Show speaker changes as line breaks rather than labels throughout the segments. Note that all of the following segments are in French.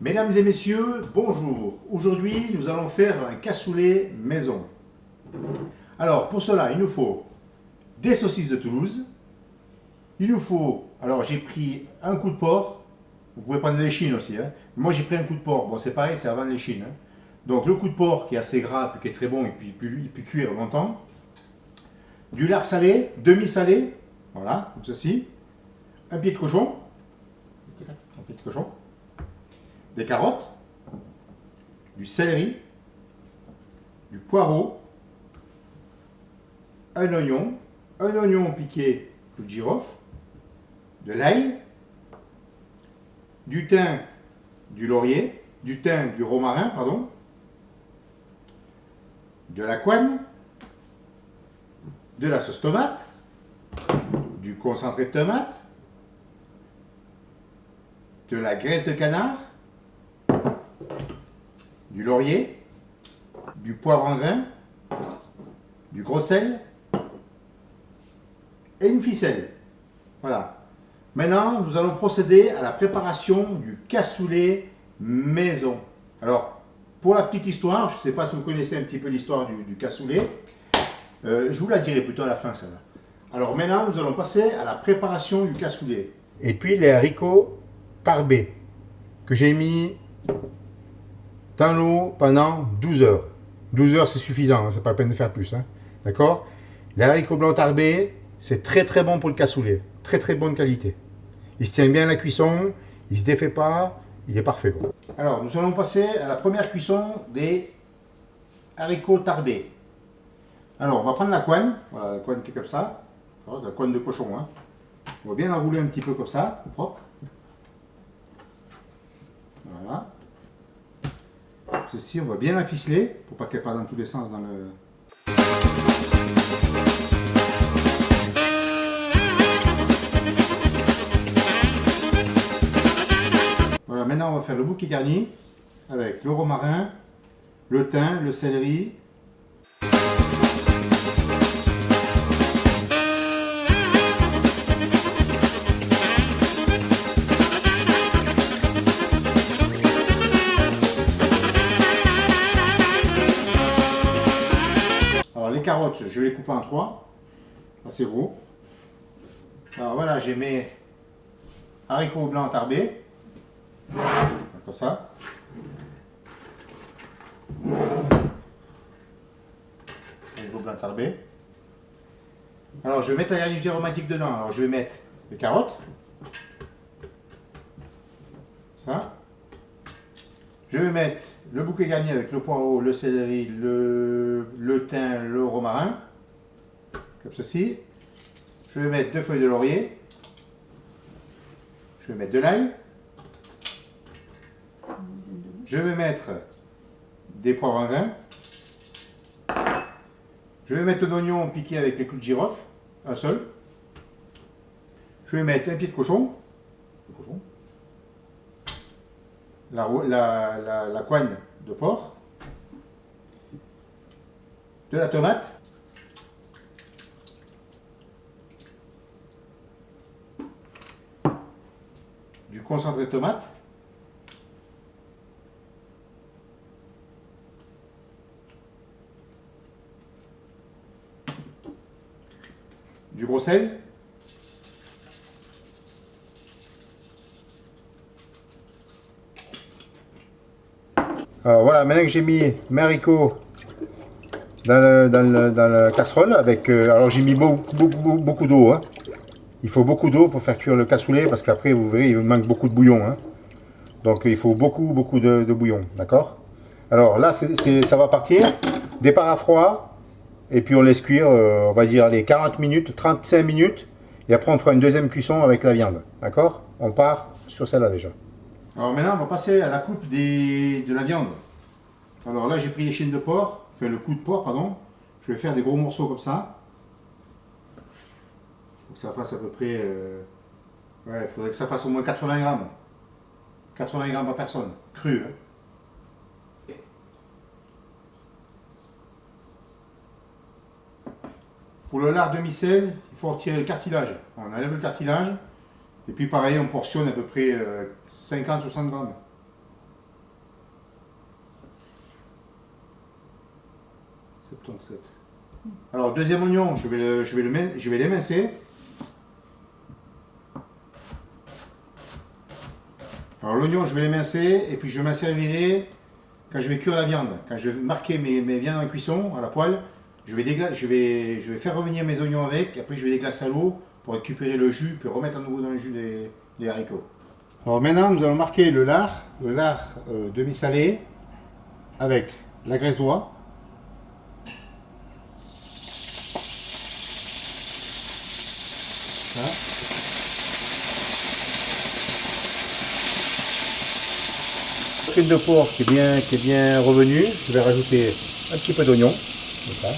Mesdames et messieurs, bonjour. Aujourd'hui, nous allons faire un cassoulet maison. Alors, pour cela, il nous faut des saucisses de Toulouse. Il nous faut, alors j'ai pris un coup de porc. Vous pouvez prendre des chines aussi. Moi, j'ai pris un coup de porc. Bon, c'est pareil, c'est avant les chines. Donc, le coup de porc qui est assez gras, qui est très bon et puis il peut cuire longtemps. Du lard salé, demi-salé. Voilà, comme ceci. Un pied de cochon. Un pied de cochon. Des carottes, du céleri, du poireau, un oignon piqué clou de girofle, de l'ail, du thym, du laurier, du thym, du romarin, pardon, de la coigne, de la sauce tomate, du concentré de tomate, de la graisse de canard, du laurier, du poivre en grains, du gros sel et une ficelle. Voilà. Maintenant, nous allons procéder à la préparation du cassoulet maison. Alors, pour la petite histoire, je ne sais pas si vous connaissez un petit peu l'histoire du cassoulet, je vous la dirai plutôt à la fin, ça va. Alors maintenant, nous allons passer à la préparation du cassoulet. Et puis les haricots tarbés, que j'ai mis dans l'eau pendant 12 heures. 12 heures, c'est suffisant, hein, c'est pas la peine de faire plus. Hein. D'accord? Les haricots blancs tarbés, c'est très très bon pour le cassoulet. Très très bonne qualité. Il se tient bien à la cuisson, il ne se défait pas, il est parfait. Bon. Alors, nous allons passer à la première cuisson des haricots tarbés. Alors, on va prendre la coigne. Voilà, la coigne qui est comme ça. La coigne de cochon. Hein. On va bien l'enrouler un petit peu comme ça, propre. Voilà. Ceci, on va bien la ficeler pour pas qu'elle parte dans tous les sens dans le... Voilà, maintenant on va faire le bouquet garni avec le romarin, le thym, le céleri. Alors les carottes, je les coupe en trois, assez gros. Alors voilà, j'ai mes haricots blancs tarbés, comme ça. Haricots blancs tarbés. Alors je vais mettre la garniture aromatique dedans. Alors je vais mettre les carottes, ça. Je vais mettre le bouquet garni avec le poireau, le céleri, le thym, le romarin, comme ceci. Je vais mettre 2 feuilles de laurier. Je vais mettre de l'ail. Je vais mettre des poivres en grains. Je vais mettre l'oignon piqué avec les clous de girofle, un seul. Je vais mettre un pied de cochon. La coigne de porc, de la tomate, du concentré de tomate, du gros sel, alors voilà, maintenant que j'ai mis mes haricots dans la casserole, avec, alors j'ai mis beaucoup d'eau. Hein. Il faut beaucoup d'eau pour faire cuire le cassoulet parce qu'après vous verrez il manque beaucoup de bouillon. Hein. Donc il faut beaucoup de bouillon, d'accord? Alors là ça va partir, départ à froid, et puis on laisse cuire, on va dire les 40 minutes, 35 minutes, et après on fera une deuxième cuisson avec la viande, d'accord? On part sur celle-là déjà. Alors maintenant on va passer à la coupe de la viande. Alors là j'ai pris les chaînes de porc, enfin le cou de porc pardon, je vais faire des gros morceaux comme ça. Faut que ça fasse à peu près, ouais, il faudrait que ça fasse au moins 80 grammes. 80 grammes par personne, cru. Hein. Pour le lard demi-sel, il faut retirer le cartilage. On enlève le cartilage, et puis pareil, on portionne à peu près 50-60 grammes. 77. Alors, deuxième oignon, je vais l'émincer. Alors, l'oignon, je vais l'émincer et puis je m'en servirai quand je vais cuire la viande. Quand je vais marquer mes viandes en cuisson à la poêle, je vais faire revenir mes oignons avec, après je vais les glacer à l'eau pour récupérer le jus, puis remettre à nouveau dans le jus des haricots. Alors maintenant, nous allons marquer le lard demi-salé avec la graisse d'oie. Voilà. L'huile de porc qui est bien revenue, je vais rajouter un petit peu d'oignon. Voilà.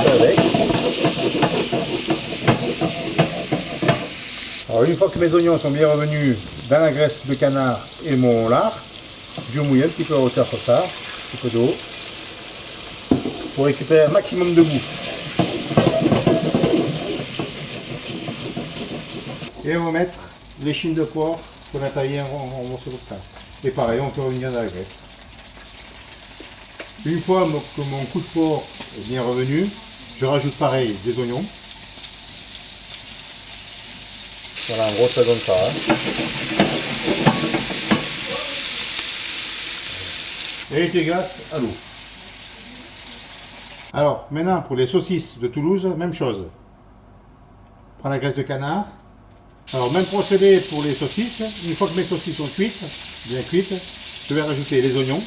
Avec. Alors une fois que mes oignons sont bien revenus dans la graisse de canard et mon lard, je mouille un petit peu à hauteur comme ça, un petit peu d'eau, pour récupérer un maximum de goût. Et on va mettre l'échine de porc qu'on a taillé en morceaux comme ça. Et pareil, on peut revenir dans la graisse. Une fois que mon coup de porc est bien revenu, je rajoute pareil des oignons. Voilà, en gros ça donne ça. Et je déglace à l'eau. Alors maintenant pour les saucisses de Toulouse, même chose. Prends la graisse de canard. Alors même procédé pour les saucisses. Une fois que mes saucisses sont cuites, bien cuites, je vais rajouter les oignons.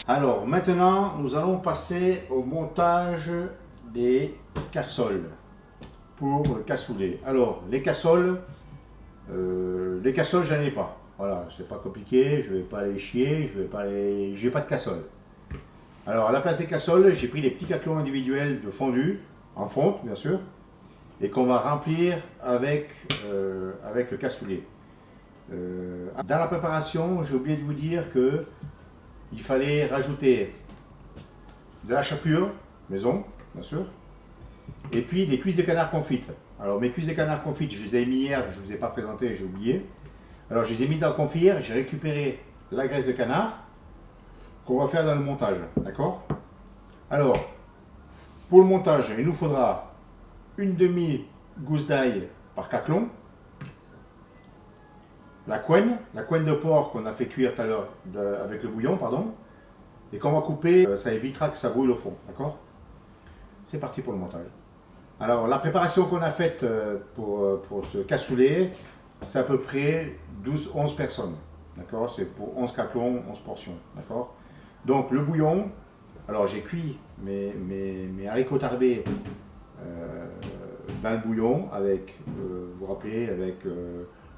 Alors maintenant, nous allons passer au montage des cassoles pour le cassoulet. Alors les cassoles, j'en ai pas. Voilà, c'est pas compliqué, je vais pas les chier, j'ai pas de cassoles. Alors à la place des cassoles, j'ai pris des petits caclons individuels de fondu, en fonte bien sûr, et qu'on va remplir avec le cassoulet. Dans la préparation, j'ai oublié de vous dire que il fallait rajouter de la chapelure, maison, bien sûr, et puis des cuisses de canard confites. Alors mes cuisses de canard confites, je les ai mis hier, je ne vous ai pas présenté, j'ai oublié. Alors je les ai mis dans le confire, j'ai récupéré la graisse de canard qu'on va faire dans le montage, d'accord? Alors, pour le montage, il nous faudra une demi-gousse d'ail par caclon, la couenne de porc qu'on a fait cuire tout à l'heure avec le bouillon, pardon, et qu'on va couper, ça évitera que ça brûle au fond, d'accord? C'est parti pour le montage. Alors la préparation qu'on a faite pour ce cassoulet, c'est à peu près 12-11 personnes, d'accord? C'est pour 11 caclons, 11 portions, d'accord? Donc le bouillon, alors j'ai cuit mes haricots tarbés dans le bouillon avec, vous vous rappelez, avec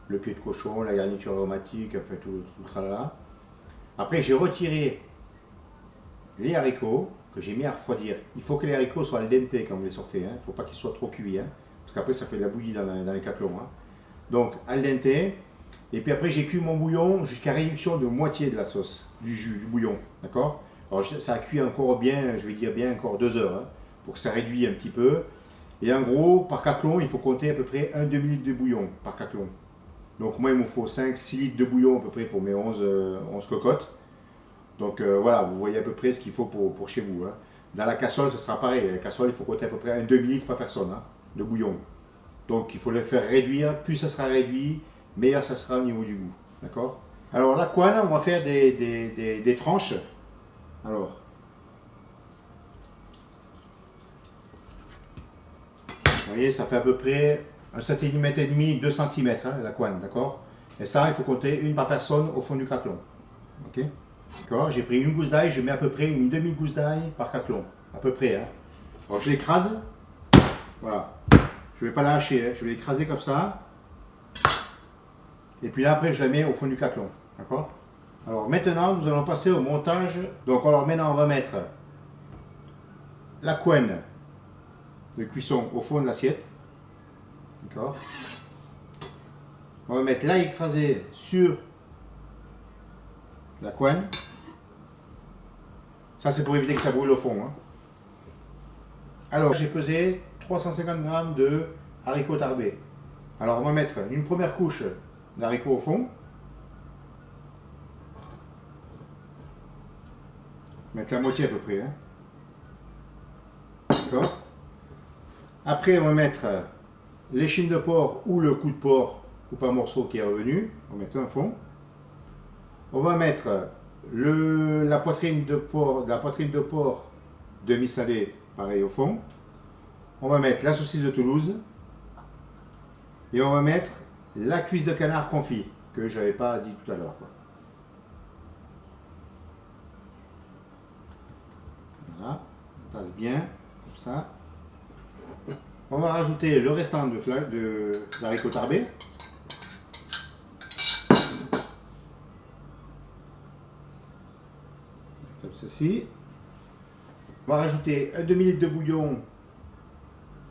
le pied de cochon, la garniture aromatique, enfin tout le tralala. Après j'ai retiré les haricots que j'ai mis à refroidir. Il faut que les haricots soient al dente quand vous les sortez, hein. Il ne faut pas qu'ils soient trop cuits, hein, parce qu'après ça fait de la bouillie dans les caclons. Hein. Donc al dente, et puis après j'ai cuit mon bouillon jusqu'à réduction de moitié de la sauce, du jus, du bouillon, d'accord? Alors ça a cuit encore bien, je vais dire bien encore 2 heures, hein, pour que ça réduise un petit peu. Et en gros, par caclon, il faut compter à peu près 1-2 litres de bouillon par caclon. Donc moi il me faut 5-6 litres de bouillon à peu près pour mes 11 cocottes. Donc voilà, vous voyez à peu près ce qu'il faut pour chez vous. Hein. Dans la cassole, ce sera pareil. La cassole, il faut compter à peu près un demi-litre par personne hein, de bouillon. Donc il faut le faire réduire. Plus ça sera réduit, meilleur ça sera au niveau du goût. D'accord? Alors la couenne, on va faire des tranches. Alors, vous voyez, ça fait à peu près 1,5 cm, 2 cm hein, la couenne, d'accord? Et ça, il faut compter une par personne au fond du caclon. Ok? D'accord? J'ai pris une gousse d'ail, je mets à peu près une demi-gousse d'ail par caclon. À peu près. Hein. Alors je l'écrase. Voilà. Je ne vais pas la hacher, hein. Je vais l'écraser comme ça. Et puis là, après, je la mets au fond du caclon. D'accord? Alors maintenant, nous allons passer au montage. Donc alors maintenant, on va mettre la couenne de cuisson au fond de l'assiette. D'accord? On va mettre l'ail écrasé sur la couenne. Ça, c'est pour éviter que ça brûle au fond. Hein. Alors, j'ai pesé 350 g de haricots tarbés. Alors, on va mettre une première couche d'haricots au fond. Mettre la moitié à peu près. Hein. D'accord. Après, on va mettre l'échine de porc ou le cou de porc coupe en morceaux qui est revenu. On va mettre un fond. On va mettre la poitrine de porc demi-salée, pareil au fond. On va mettre la saucisse de Toulouse. Et on va mettre la cuisse de canard confit, que je n'avais pas dit tout à l'heure. Voilà, on passe bien, comme ça. On va rajouter le restant de l'haricot tarbé. Comme ceci. On va rajouter un demi-litre de bouillon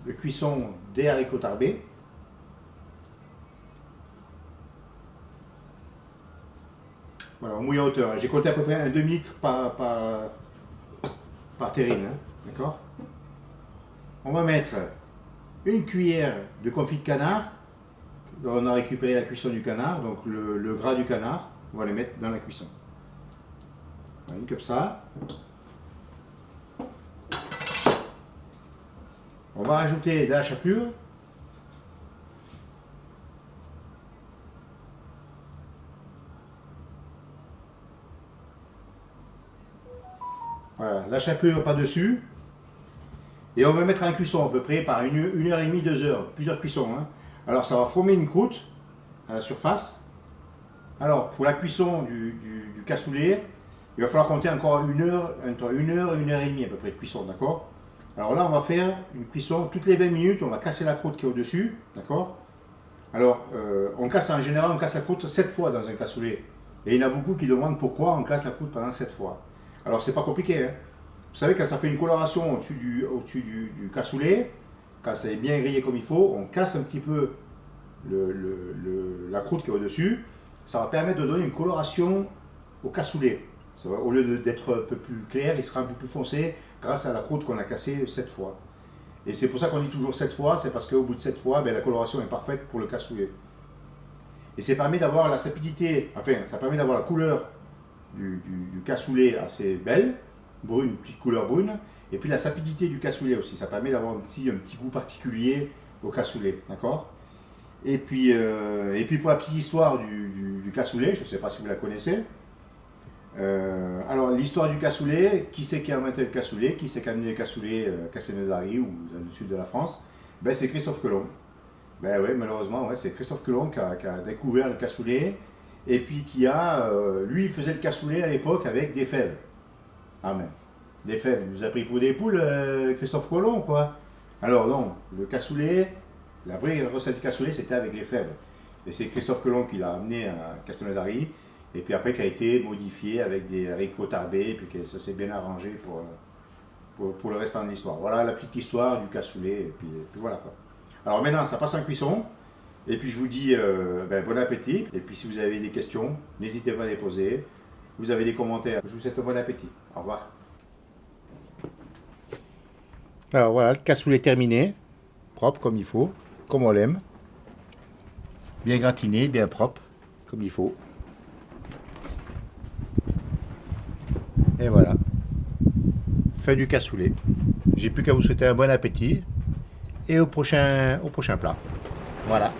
de cuisson des haricots tarbés. Voilà, on mouille à hauteur. J'ai compté à peu près un demi-litre par terrine. Hein, d'accord. On va mettre une cuillère de confit de canard. On a récupéré la cuisson du canard, donc le gras du canard, on va les mettre dans la cuisson. Voilà, comme ça. On va rajouter de la chapelure. Voilà, la chapelure par-dessus. Et on va mettre en cuisson à peu près par 1h30, 2 heures, plusieurs cuissons. Hein. Alors ça va former une croûte à la surface. Alors pour la cuisson du cassoulet, il va falloir compter encore une heure, entre 1h et 1h30 à peu près de cuisson, d'accord. Alors là on va faire une cuisson toutes les 20 minutes, on va casser la croûte qui est au-dessus, d'accord. Alors en général on casse la croûte 7 fois dans un cassoulet. Et il y en a beaucoup qui demandent pourquoi on casse la croûte pendant 7 fois. Alors c'est pas compliqué, hein. Vous savez, quand ça fait une coloration au-dessus du cassoulet, quand ça est bien grillé comme il faut, on casse un petit peu la croûte qui est au-dessus. Ça va permettre de donner une coloration au cassoulet. Au lieu d'être un peu plus clair, il sera un peu plus foncé grâce à la croûte qu'on a cassée 7 fois. Et c'est pour ça qu'on dit toujours 7 fois, c'est parce qu'au bout de 7 fois, ben, la coloration est parfaite pour le cassoulet. Et ça permet d'avoir la sapidité, enfin, ça permet d'avoir la couleur du cassoulet assez belle, brune, une petite couleur brune, et puis la sapidité du cassoulet aussi, ça permet d'avoir un petit goût particulier au cassoulet, d'accord. Et puis pour la petite histoire du cassoulet, je ne sais pas si vous la connaissez, alors l'histoire du cassoulet, qui c'est qui a inventé le cassoulet, qui c'est qui a amené le cassoulet à Castelnaudary ou dans le sud de la France, ben c'est Christophe Colomb. Ben oui, malheureusement, ouais, c'est Christophe Colomb qui a découvert le cassoulet, et puis lui il faisait le cassoulet à l'époque avec des fèves. Amen. Des fèves, il nous a pris pour des poules, Christophe Colomb, quoi. Alors non, le cassoulet, la vraie recette du cassoulet, c'était avec les fèves. Et c'est Christophe Colomb qui l'a amené à Castelnaudary, et puis après qui a été modifié avec des haricots tarbés, et puis que ça s'est bien arrangé pour le restant de l'histoire. Voilà la petite histoire du cassoulet, et puis voilà quoi. Alors maintenant, ça passe en cuisson, et puis je vous dis bon appétit, et puis si vous avez des questions, n'hésitez pas à les poser. Vous avez des commentaires, je vous souhaite un bon appétit. Au revoir. Alors voilà, le cassoulet terminé, propre comme il faut, comme on l'aime. Bien gratiné, bien propre, comme il faut. Et voilà, fin du cassoulet. J'ai plus qu'à vous souhaiter un bon appétit et au prochain plat. Voilà.